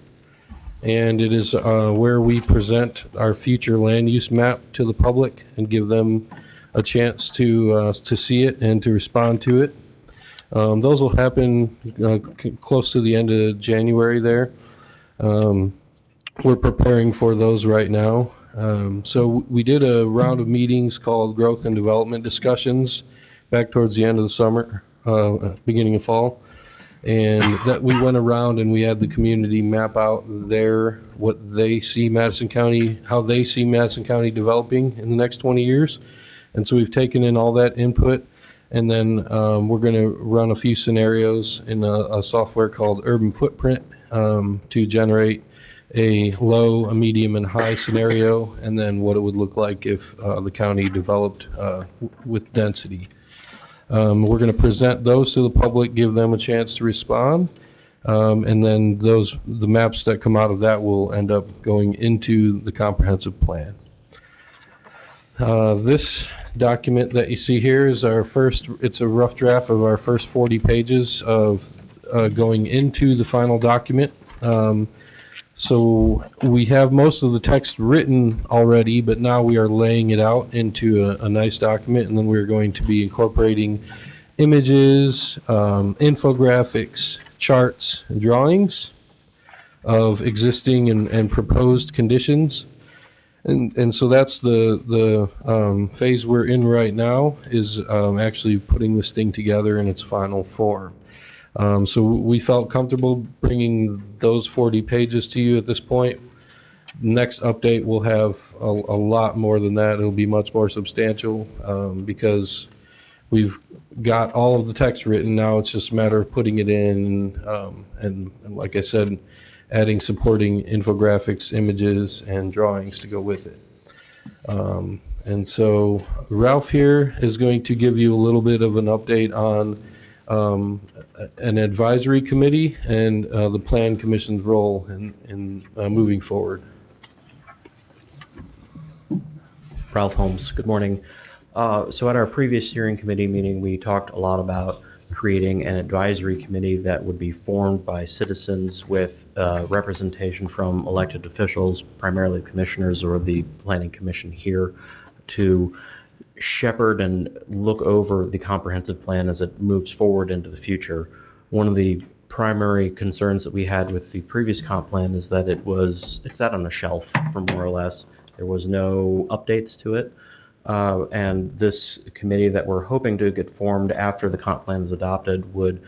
And it is where we present our future land use map to the public and give them a chance to see it and to respond to it. Those will happen close to the end of January there. We're preparing for those right now. So we did a round of meetings called Growth and Development Discussions back towards the end of the summer, beginning of fall. And that we went around and we had the community map out what they see Madison County, how they see Madison County developing in the next 20 years. And so we've taken in all that input, and then we're going to run a few scenarios in a software called Urban Footprint to generate a low, a medium, and high scenario, and then what it would look like if the county developed with density. We're going to present those to the public, give them a chance to respond, and then the maps that come out of that will end up going into the comprehensive plan. This document that you see here is it's a rough draft of our first 40 pages of going into the final document. So we have most of the text written already, but now we are laying it out into a nice document, and then we're going to be incorporating images, infographics, charts, and drawings of existing and proposed conditions. And so that's the phase we're in right now, is actually putting this thing together in its final form. So we felt comfortable bringing those 40 pages to you at this point. Next update will have a lot more than that. It'll be much more substantial because we've got all of the text written. Now it's just a matter of putting it in and like I said, adding supporting infographics, images, and drawings to go with it. And so Ralph here is going to give you a little bit of an update on an advisory committee and the Plan Commission's role in moving forward. Ralph Holmes, good morning. So at our previous steering committee meeting, we talked a lot about creating an advisory committee that would be formed by citizens with representation from elected officials, primarily commissioners or the Planning Commission here, to shepherd and look over the comprehensive plan as it moves forward into the future. One of the primary concerns that we had with the previous comp plan is that it sat on a shelf for more or less. There was no updates to it. And this committee that we're hoping to get formed after the comp plan is adopted would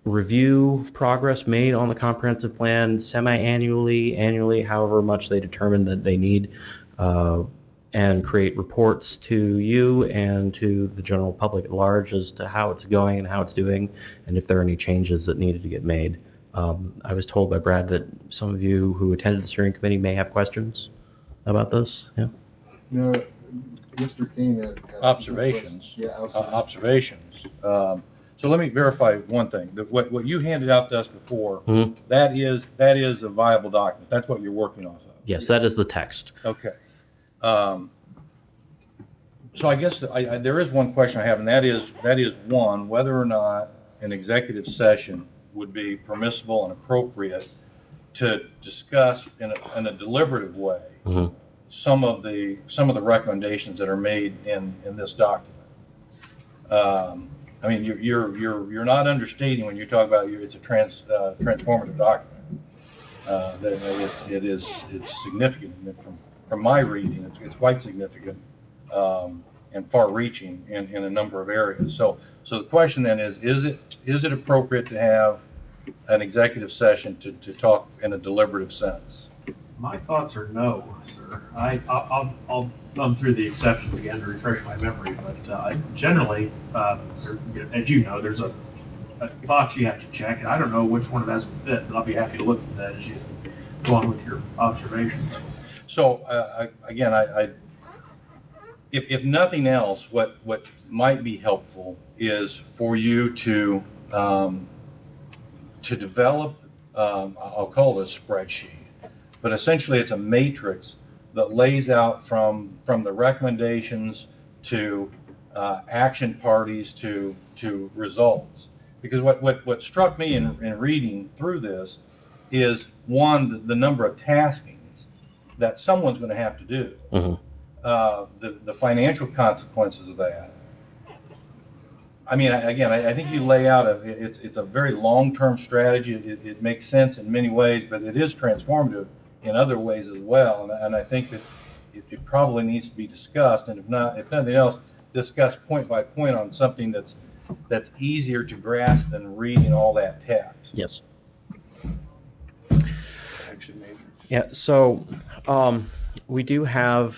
review progress made on the comprehensive plan semi-annually, annually, however much they determine that they need, and create reports to you and to the general public at large as to how it's going and how it's doing, and if there are any changes that needed to get made. I was told by Brad that some of you who attended the steering committee may have questions about this. Yeah. No, Mr. King had Observations. Yeah, Observations. So let me verify one thing. What you handed out to us before, Mhm. that is a viable document. That's what you're working off of. Yes, that is the text. Okay. So I guess there is one question I have, and that is one, whether or not an executive session would be permissible and appropriate to discuss in a deliberative way, Mhm. some of the recommendations that are made in this document. I mean, you're not understating when you talk about it's a transformative document. It's significant from my reading. It's quite significant and far-reaching in a number of areas. So the question then is it appropriate to have an executive session to talk in a deliberative sense? My thoughts are no, sir. I'll thumb through the exceptions again to refresh my memory, but generally, as you know, there's a box you have to check, and I don't know which one of that's would fit, but I'll be happy to look at that as you go on with your observations. So again, if nothing else, what might be helpful is for you to develop, I'll call it a spreadsheet, but essentially it's a matrix that lays out from the recommendations to action parties to results. Because what struck me in reading through this is, one, the number of taskings that someone's going to have to do, the financial consequences of that. I mean, again, I think you lay out it's a very long-term strategy. It makes sense in many ways, but it is transformative in other ways as well. And I think that it probably needs to be discussed, and if nothing else, discussed point by point on something that's easier to grasp than reading all that text. Yes. Yeah, so we do have,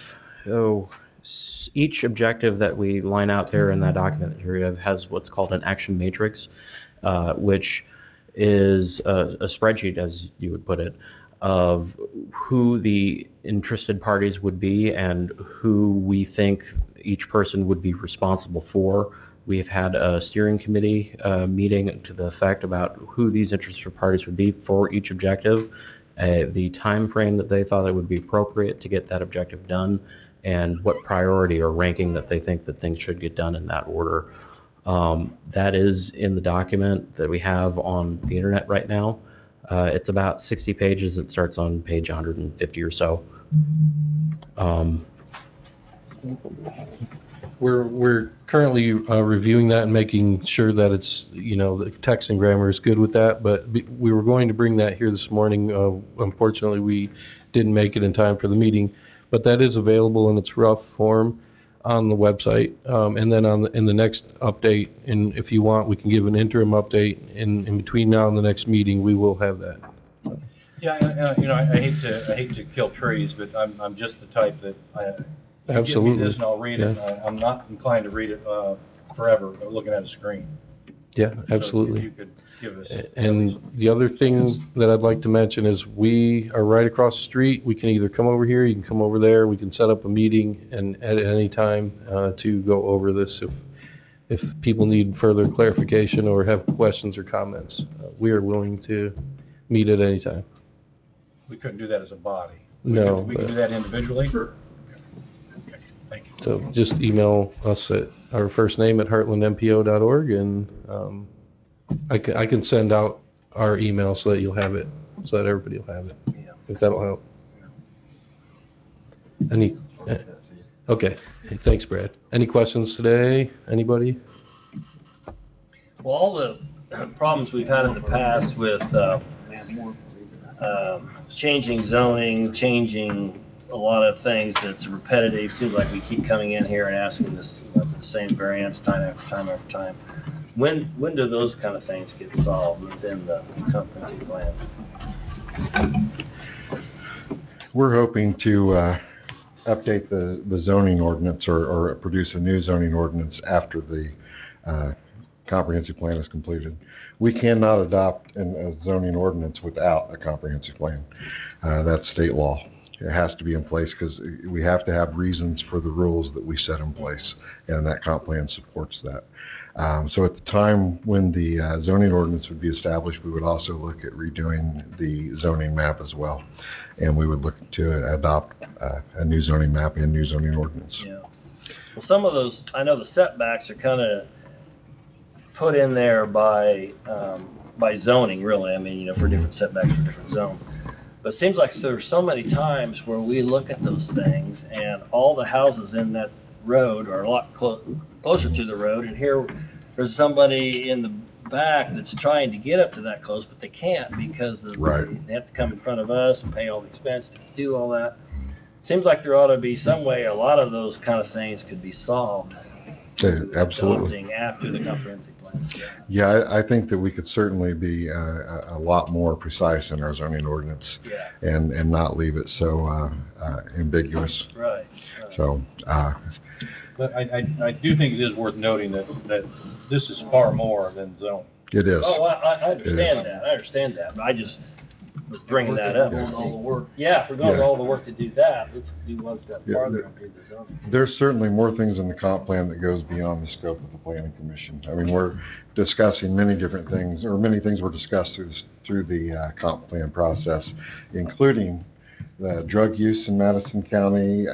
each objective that we line out there in that document that you have has what's called an action matrix, which is a spreadsheet, as you would put it, of who the interested parties would be and who we think each person would be responsible for. We've had a steering committee meeting to the effect about who these interested parties would be for each objective, the time frame that they thought it would be appropriate to get that objective done, and what priority or ranking that they think that things should get done in that order. That is in the document that we have on the internet right now. It's about 60 pages. It starts on page 150 or so. We're currently reviewing that and making sure that it's, the text and grammar is good with that, but we were going to bring that here this morning. Unfortunately, we didn't make it in time for the meeting, but that is available in its rough form on the website. And then in the next update, and if you want, we can give an interim update in between now and the next meeting. We will have that. Yeah, I hate to kill trees, but I'm just the type that Absolutely. Give me this and I'll read it. I'm not inclined to read it forever, looking at a screen. Yeah, absolutely. So if you could give us. And the other thing that I'd like to mention is we are right across the street. We can either come over here, you can come over there. We can set up a meeting and at any time to go over this if people need further clarification or have questions or comments. We are willing to meet at any time. We couldn't do that as a body. No. We can do that individually? Sure. Okay, thank you. So just email us at our first name at heartlandmpo.org, and I can send out our email so that you'll have it, so that everybody will have it, if that'll help. Okay, hey, thanks, Brad. Any questions today? Anybody? Well, all the problems we've had in the past with changing zoning, changing a lot of things that's repetitive, seems like we keep coming in here and asking this the same variance time after time after time. When do those kind of things get solved within the comprehensive plan? We're hoping to update the zoning ordinance or produce a new zoning ordinance after the comprehensive plan is completed. We cannot adopt a zoning ordinance without a comprehensive plan. That's state law. It has to be in place because we have to have reasons for the rules that we set in place, and that comp plan supports that. So at the time when the zoning ordinance would be established, we would also look at redoing the zoning map as well. And we would look to adopt a new zoning map and new zoning ordinance. Yeah. Well, some of those, I know the setbacks are kind of put in there by zoning, really. I mean, for different setbacks for different zones. But it seems like there's so many times where we look at those things and all the houses in that road are a lot closer to the road, and here there's somebody in the back that's trying to get up to that close, but they can't because of they have to come in front of us and pay all the expense to do all that. Seems like there ought to be some way a lot of those kind of things could be solved. Absolutely. Adopting after the comprehensive plan. Yeah, I think that we could certainly be a lot more precise in our zoning ordinance and not leave it so ambiguous. Right. So, But I do think it is worth noting that this is far more than zone. it is. Oh, I understand that. I understand that, but I just was bringing that up. Yes. All the work. Yeah, if we're going to all the work to do that, let's do one step farther and do the zoning. There's certainly more things in the comp plan that goes beyond the scope of the planning commission. I mean, we're discussing many different things, or many things were discussed through the comp plan process, including the drug use in Madison County,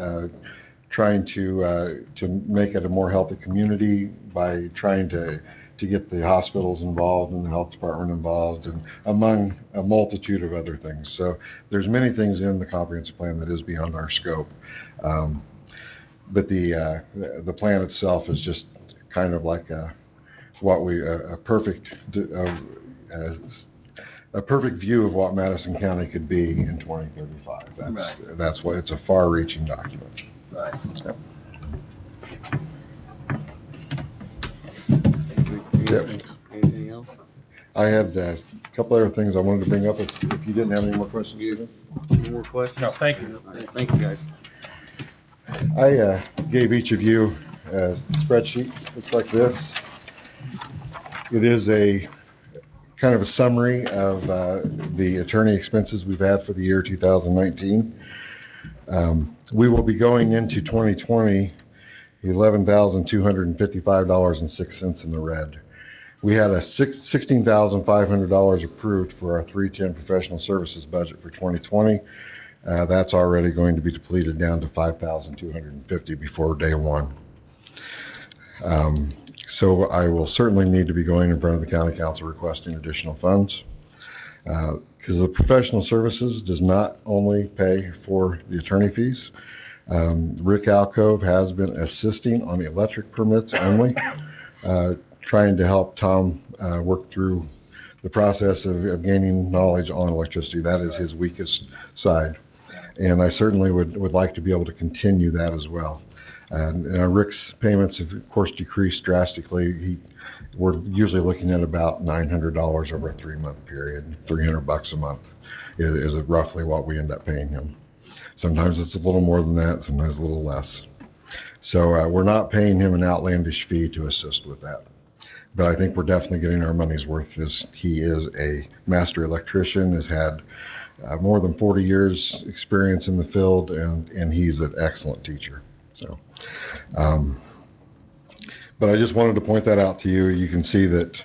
trying to make it a more healthy community by trying to get the hospitals involved and the health department involved, and among a multitude of other things. So there's many things in the comprehensive plan that is beyond our scope. But the plan itself is just kind of like a perfect view of what Madison County could be in 2035. That's why it's a far-reaching document. Right. Yep. Anything else? I had a couple other things I wanted to bring up if you didn't have any more questions. Any more questions? No, thank you. Thank you, guys. I gave each of you a spreadsheet. Looks like this. It is a kind of a summary of the attorney expenses we've had for the year 2019. We will be going into 2020 $11,255.06 in the red. We had a $16,500 approved for our 310 professional services budget for 2020. That's already going to be depleted down to $5,250 before day one. So I will certainly need to be going in front of the county council requesting additional funds. Because the professional services does not only pay for the attorney fees. Rick Alcove has been assisting on the electric permits only, trying to help Tom work through the process of gaining knowledge on electricity. That is his weakest side. And I certainly would like to be able to continue that as well. And Rick's payments have, of course, decreased drastically. We're usually looking at about $900 over a 3-month period. $300 a month is roughly what we end up paying him. Sometimes it's a little more than that, sometimes a little less. So we're not paying him an outlandish fee to assist with that. But I think we're definitely getting our money's worth. He is a master electrician, has had more than 40 years experience in the field, and he's an excellent teacher. So, but I just wanted to point that out to you. You can see that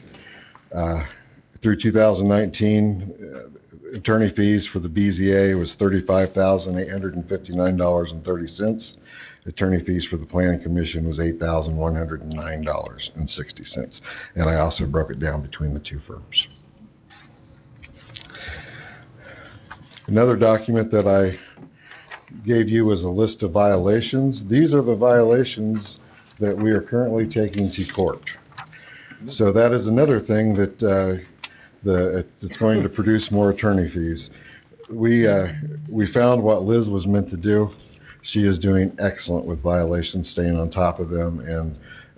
through 2019, attorney fees for the BZA was $35,859.30. Attorney fees for the Planning Commission was $8,109.60. And I also broke it down between the two firms. Another document that I gave you was a list of violations. These are the violations that we are currently taking to court. So that is another thing that it's going to produce more attorney fees. We found what Liz was meant to do. She is doing excellent with violations, staying on top of them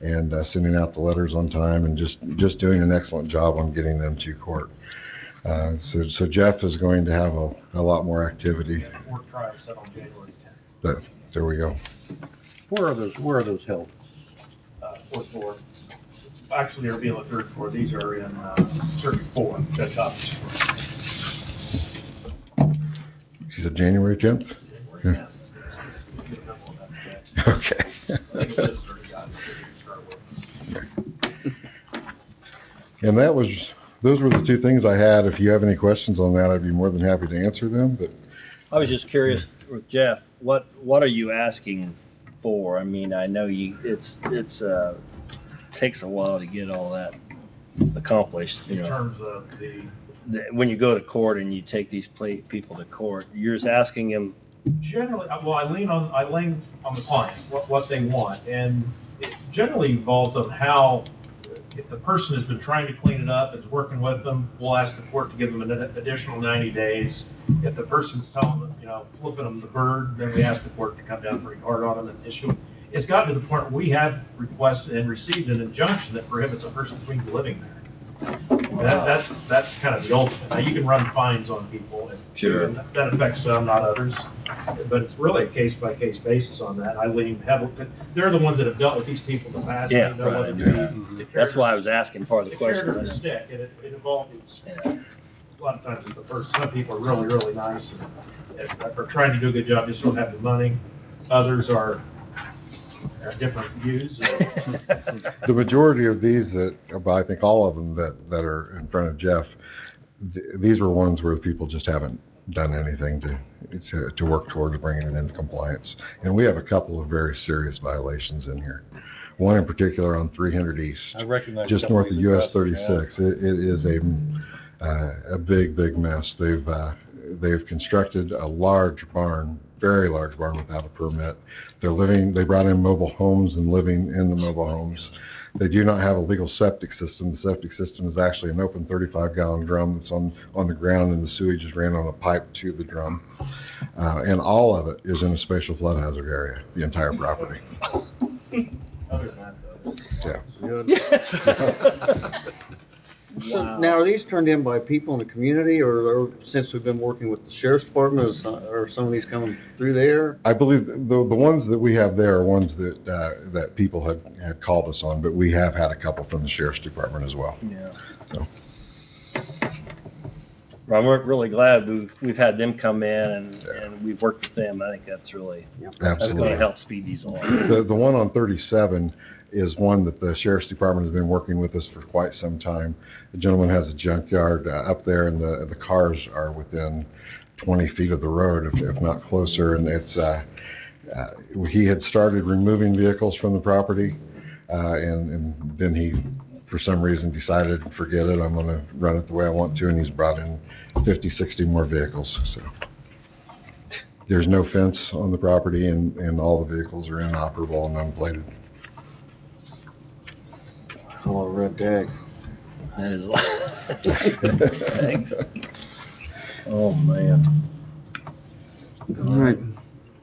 and sending out the letters on time and just doing an excellent job on getting them to court. So Jeff is going to have a lot more activity. We're trying to set on January 10th. There we go. Where are those held? Fourth floor. Actually, they're being the third floor. These are in Circuit 4, Judge Hopkins. She said January 10th? Yeah. Okay. And those were the two things I had. If you have any questions on that, I'd be more than happy to answer them, but. I was just curious with Jeff, what are you asking for? I mean, I know it's takes a while to get all that accomplished, In terms of the when you go to court and you take these people to court, you're just asking them, Generally, well, I lean on the client, what they want, and it generally involves on how, if the person has been trying to clean it up, is working with them, we'll ask the court to give them an additional 90 days. If the person's telling them, flipping them the bird, then we ask the court to come down pretty hard on them and issue. It's gotten to the point where we have requested and received an injunction that prohibits a person from even living there. That's kind of the ultimate. Now, you can run fines on people, and that affects some, not others. But it's really a case-by-case basis on that. I lean heavily, they're the ones that have dealt with these people in the past. They know what to do. That's why I was asking part of the question. The carrot or the stick, and it involves, a lot of times it's the person. Some people are really, really nice and are trying to do a good job, just don't have the money. Others are different views. The majority of these that, I think all of them that are in front of Jeff, these were ones where people just haven't done anything to work towards bringing it into compliance. And we have a couple of very serious violations in here. One in particular on 300 East, I recognize just north of US 36. It is a big mess. They've constructed a large barn, very large barn without a permit. They brought in mobile homes and living in the mobile homes. They do not have a legal septic system. The septic system is actually an open 35-gallon drum that's on the ground, and the sewage is ran on a pipe to the drum. And all of it is in a special flood hazard area, the entire property. Yeah. So now, are these turned in by people in the community, or since we've been working with the sheriff's department, or some of these coming through there? I believe the ones that we have there are ones that people had called us on, but we have had a couple from the sheriff's department as well. Yeah. So. Well, I'm really glad we've had them come in and we've worked with them. I think that's really, that's going to help speed these along. The one on 37 is one that the sheriff's department has been working with us for quite some time. The gentleman has a junkyard up there, and the cars are within 20 feet of the road, if not closer. And it's he had started removing vehicles from the property, and then he, for some reason, decided, forget it, I'm going to run it the way I want to, and he's brought in 50, 60 more vehicles. So there's no fence on the property, and all the vehicles are inoperable and unplated. That's a lot of red tags. That is a lot. Thanks. Oh, man. All right.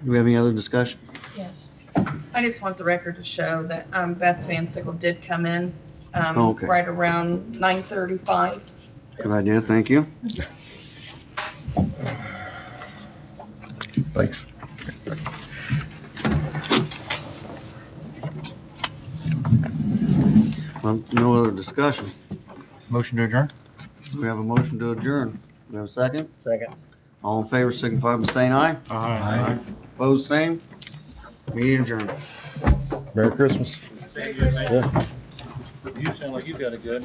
Do we have any other discussion? Yes. I just want the record to show that Beth Van Sickle did come in Okay. right around 9:35. Good idea, thank you. Thanks. Well, no other discussion. Motion to adjourn? We have a motion to adjourn. We have a second? Second. All in favor, signify by saying aye. Aye. Opposed, same. Meeting adjourned. Merry Christmas. You sound like you got a good.